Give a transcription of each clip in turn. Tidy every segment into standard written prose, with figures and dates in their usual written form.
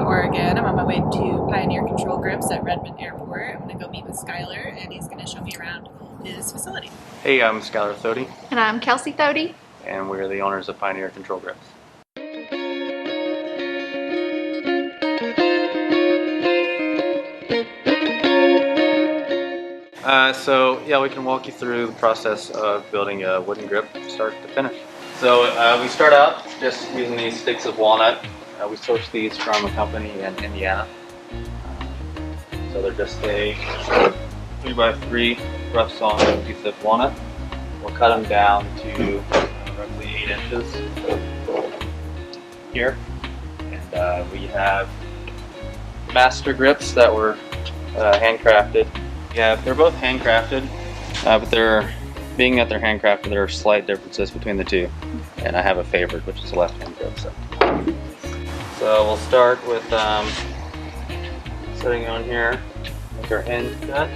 Redmond, Oregon. I'm on my way to Pioneer Control Grips at Redmond Airport. I'm going to go meet with Skylar, and he's going to show me around his facility. Hey, I'm Skylar Thody. And I'm Kelsey Thody. And we're the owners of Pioneer Control Grips. So yeah, we can walk you through the process of building a wooden grip start to finish. So we start out just using these sticks of walnut. We source these from a company in Indiana. So they're just a 3x3 rough sawn piece of walnut. We'll cut them down to roughly 8 inches here. And we have master grips that were handcrafted. Yeah, they're both handcrafted, but being that they're handcrafted, there are slight differences between the two. And I have a favorite, which is the left hand grip. So we'll start with setting on here, make our end cut.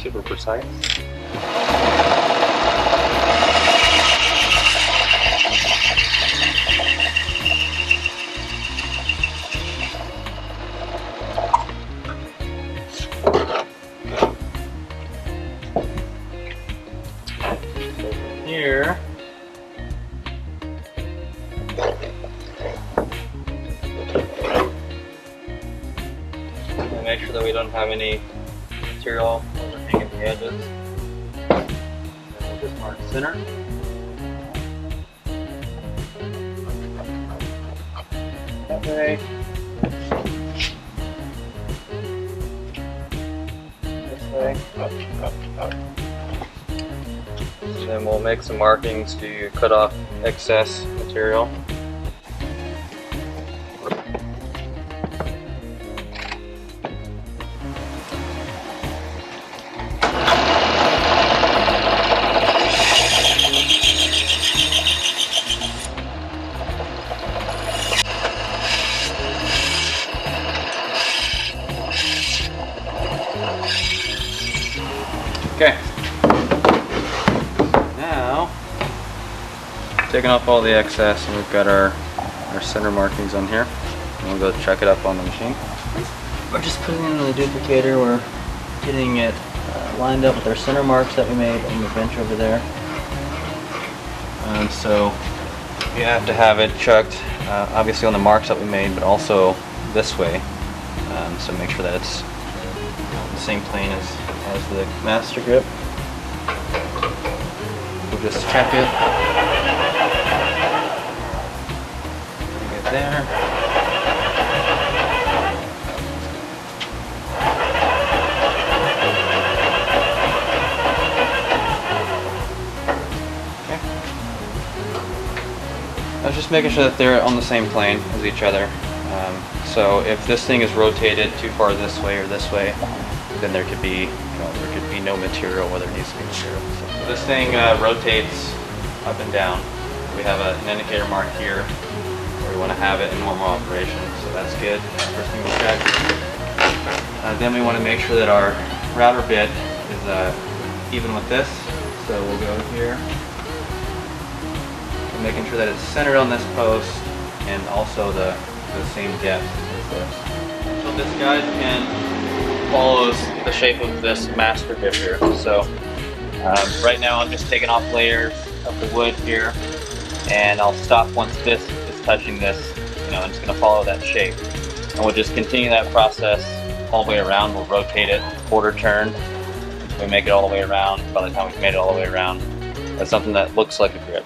Super precise. Here, and make sure that we don't have any material overhanging the edges. And we'll just mark center. That way. This way. And then we'll make some markings to cut off excess material. Okay. Now, taking off all the excess, and we've got our center markings on here. And we'll go check it up on the machine. We're just putting it in the duplicator. We're getting it lined up with our center marks that we made on the bench over there. So you have to have it chucked, obviously on the marks that we made, but also this way. So make sure that it's the same plane as the master grip. We'll just check it. Bring it there. Okay. I was just making sure that they're on the same plane as each other. So if this thing is rotated too far this way or this way, then there could be, no material where there needs to be material. So this thing rotates up and down. We have an indicator mark here where we want to have it in normal operation, so that's good. First thing we'll check. Then we want to make sure that our router bit is even with this. So we'll go here, and making sure that it's centered on this post and also the same depth as this. So this guide follows the shape of this master grip here. So right now I'm just taking off layers of the wood here, and I'll stop once this is touching this, and it's going to follow that shape. And we'll just continue that process all the way around. We'll rotate it quarter turn. We make it all the way around. By the time we've made it all the way around, that's something that looks like a grip.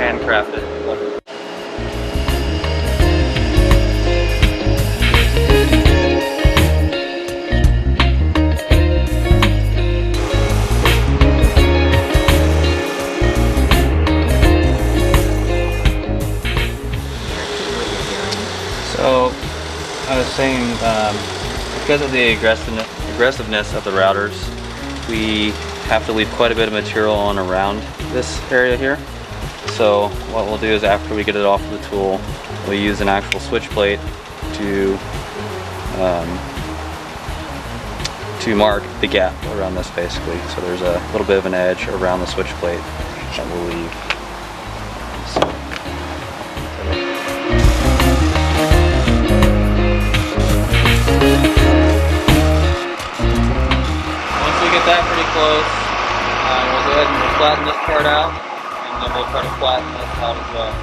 handcrafted. So I was saying, because of the aggressiveness of the routers, we have to leave quite a bit of material on around this area here. So what we'll do is, after we get it off the tool, we'll use an actual switch plate to mark the gap around this, basically. So there's a little bit of an edge around the switch plate that we'll leave. That pretty close. We'll go ahead and we'll flatten this part out, and then we'll try to flatten this out as well.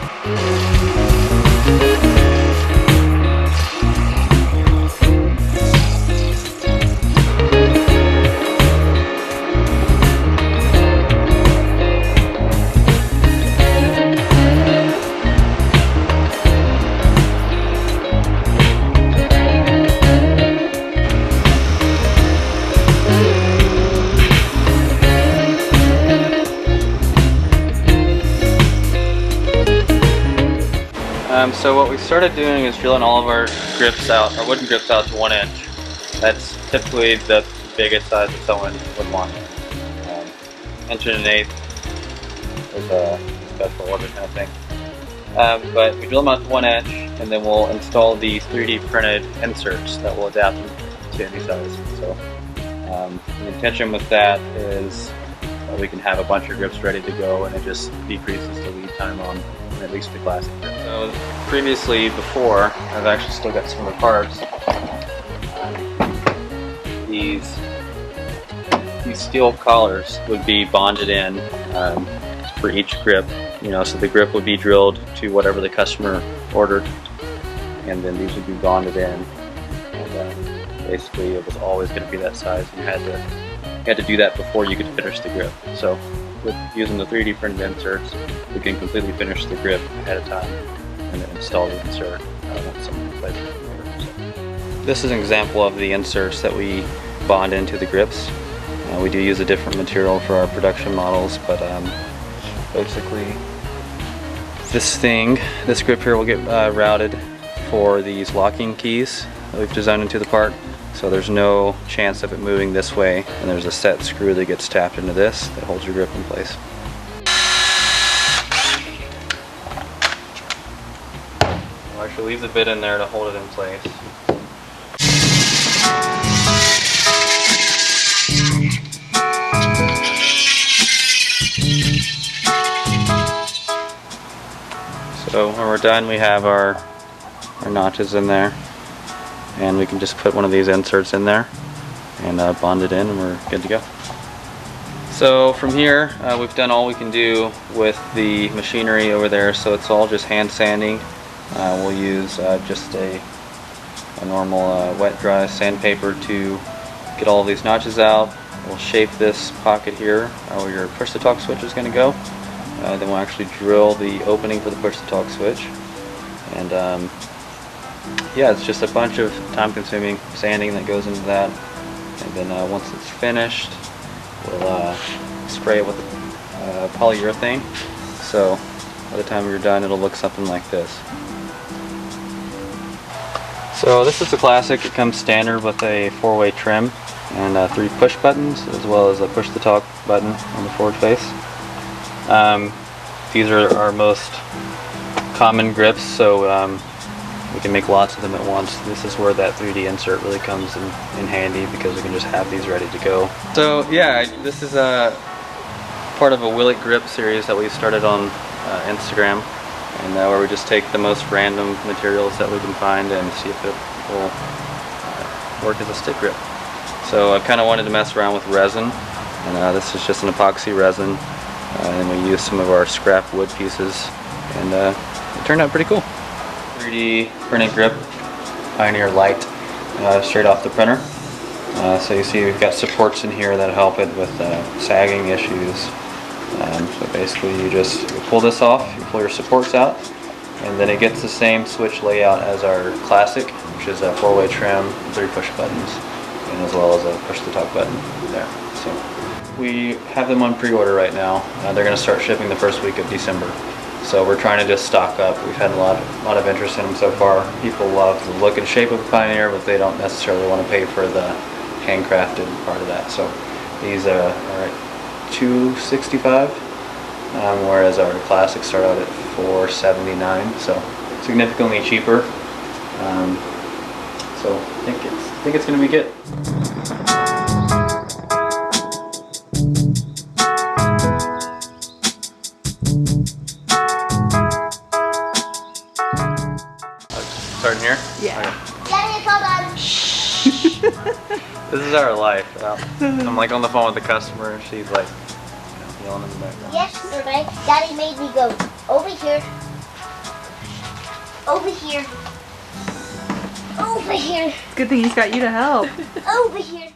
So what we started doing is drilling all of our grips out, our wooden grips out to 1 inch. That's typically the biggest size that someone would want. 1 1/8 is a special order kind of thing. But we drill them out to 1 inch, and then we'll install these 3D printed inserts that will adapt them to any size. So the intention with that is we can have a bunch of grips ready to go, and it just decreases the lead time on at least the classic grip. So previously, before, I've actually still got some of the parts. These steel collars would be bonded in for each grip, so the grip would be drilled to whatever the customer ordered, and then these would be bonded in, and basically it was always going to be that size. You had to do that before you could finish the grip. So with using the 3D printed inserts, we can completely finish the grip ahead of time and then install the insert once someone plays it later. So this is an example of the inserts that we bond into the grips. We do use a different material for our production models, but basically this grip here will get routed for these locking keys that we've designed into the part. So there's no chance of it moving this way, and there's a set screw that gets tapped into this that holds your grip in place. We'll actually leave the bit in there to hold it in place. So when we're done, we have our notches in there, and we can just put one of these inserts in there and bond it in, and we're good to go. So from here, we've done all we can do with the machinery over there, so it's all just hand sanding. We'll use just a normal wet dry sandpaper to get all of these notches out. We'll shape this pocket here where your push to talk switch is going to go. Then we'll actually drill the opening for the push to talk switch, and yeah, it's just a bunch of time-consuming sanding that goes into that. And then once it's finished, we'll spray it with polyurethane. So by the time you're done, it'll look something like this. So this is the classic. It comes standard with a 4-way trim and 3 push buttons, as well as a push the talk button on the forward face. These are our most common grips, so we can make lots of them at once. This is where that 3D insert really comes in handy, because we can just have these ready to go. So yeah, this is a part of a Will It Grip series that we started on Instagram, and where we just take the most random materials that we can find and see if it will work as a stick grip. So I kind of wanted to mess around with resin, and this is just an epoxy resin, and we used some of our scrap wood pieces, and it turned out pretty cool. 3D printed grip, Pioneer Light, straight off the printer. So you see we've got supports in here that help it with sagging issues. So basically you just pull this off, you pull your supports out, and then it gets the same switch layout as our classic, which is a 4-way trim, 3 push buttons, and as well as a push the talk button there. So we have them on pre-order right now. They're going to start shipping the first week of December. So we're trying to just stock up. We've had a lot of interest in them so far. People love the look and shape of the Pioneer, but they don't necessarily want to pay for the handcrafted part of that. So these are at $265, whereas our classics start out at $479. So significantly cheaper. So I think it's going to be good. Starting here? Yeah. Daddy, hold on. This is our life. I'm like on the phone with the customer and she's like yelling in the background. Yesterday, Daddy made me go over here, over here, over here, Good thing he's got you to help. over here.